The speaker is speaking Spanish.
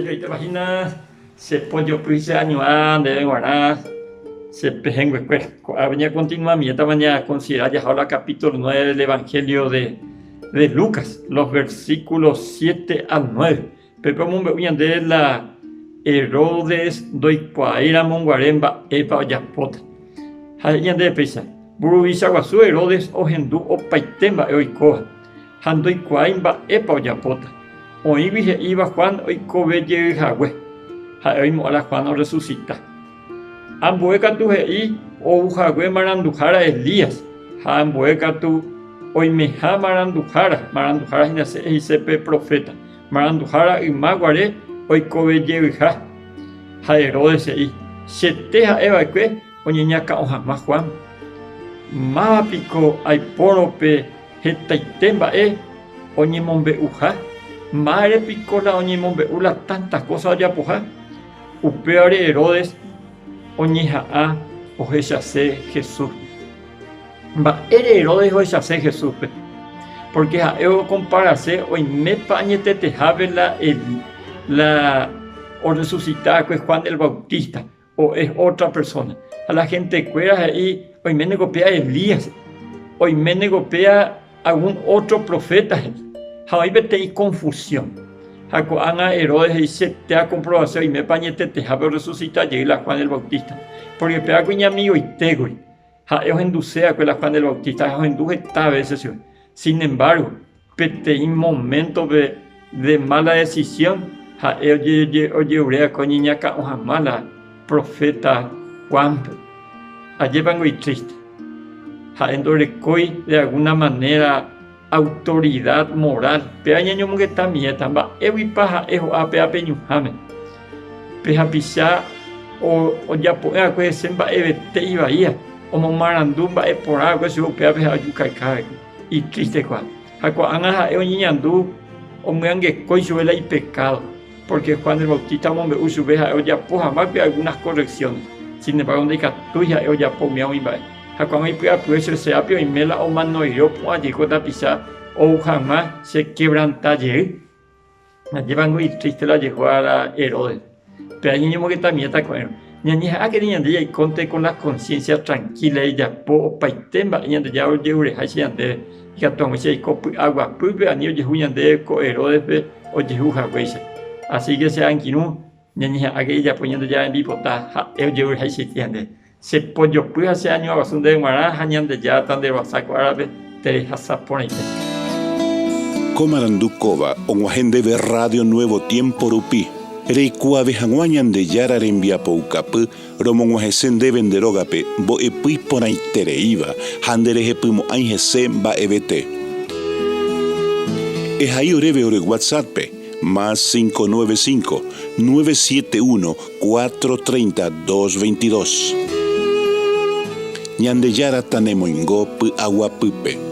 yo te imaginas, se pollo pise año de guará, se pejengue, venía continua mieta, venía considerar ya ahora capítulo 9 del Evangelio de Lucas, los versículos 7 al 9. Pero como veían de la Herodes doicuaira monguaremba epa yapota. Hayan de pesa. Burubisa guasu Herodes ojendu opaitemba eoikoa. Handoicuaimba epa yapota. Oibi iba Juan oikobe yehagüe. Haoimo a la Juan resucita. Ambueca tu hei o ujagüe marandujara Elías. Ambueca tu oimeja marandujara hisepe profeta. Marandujara y maguare oikobe yeha. Herodes ei. Cheteja evaque oñeñaca ojama Juan. Mapico aiporope hetaitemba oñemombe uja. Mare pico la oñemombe ula tantas cosas ya puja. Upeare Herodes oñeja a ojechase Jesús. Va Herodes ojechase Jesús. Porque a eo comparase hoy me pañete te la o resucitada que es Juan el Bautista o es otra persona. A la gente cuera ahí hoy me negopea Elías, hoy me negopea algún otro profeta. Hoy vete y confusión. Jaco Ana Herodes dice te ha comprobado y me pañete te ha resucitada llega Juan el Bautista. Porque pega con amigo y tegui. Ja ellos enducea con la Juan el Bautista, ellos enduje esta vez. Sin embargo, pete en momento de mala decisión. Oye, urea coñiñaca o jamala profeta Juan. Allí van muy triste. Endorecoi de alguna manera autoridad moral. Peaño que también tamba. Ewi paja ejo ape peñujame. Peja pisá o ya puede que semba evete y bahía. O marandumba e por agua se upea peja yucaica. Y triste cual. Jacoana eoñiñandú o meangue coisuela y pecado. Porque Juan el Bautista me usubeja o ya poja más de algunas correcciones. Sin embargo, donde catuya o ya pomea o imba. Jacuan y puede puede se apio y mela o manoiro po allí con pisa o jamás se quebranta allí. Allí van muy triste la llegó a la Herodes. Pero hay niños que también está con él. Ñaña que niña de y conte con la conciencia tranquila y ya po paitemba y ya o yeure hacia ande que atomo se copo agua pupe a niño yehuyan de co Herodes o yehuja weise. Así que se han quinú, niña aquella poniendo ya en bipota, el yo haitiande. Se pollo pues hace años a basún de Mará, hañan de ya tan de Basaco árabe, Teresa Saponite. Comarandukova, onguajende de Radio Nuevo Tiempo Rupi. Reikua vejanguañan de Yara Rembiapo Ucapu, Romonguajesen de Venderogape, Bo Epui Ponaitereiva, Handereje Pumo Ángese Ba Ebete. Ejaí Oreve Ore WhatsApp. Más 595-971-430-222. Ñandeyara tanemoingó pu aguapupe.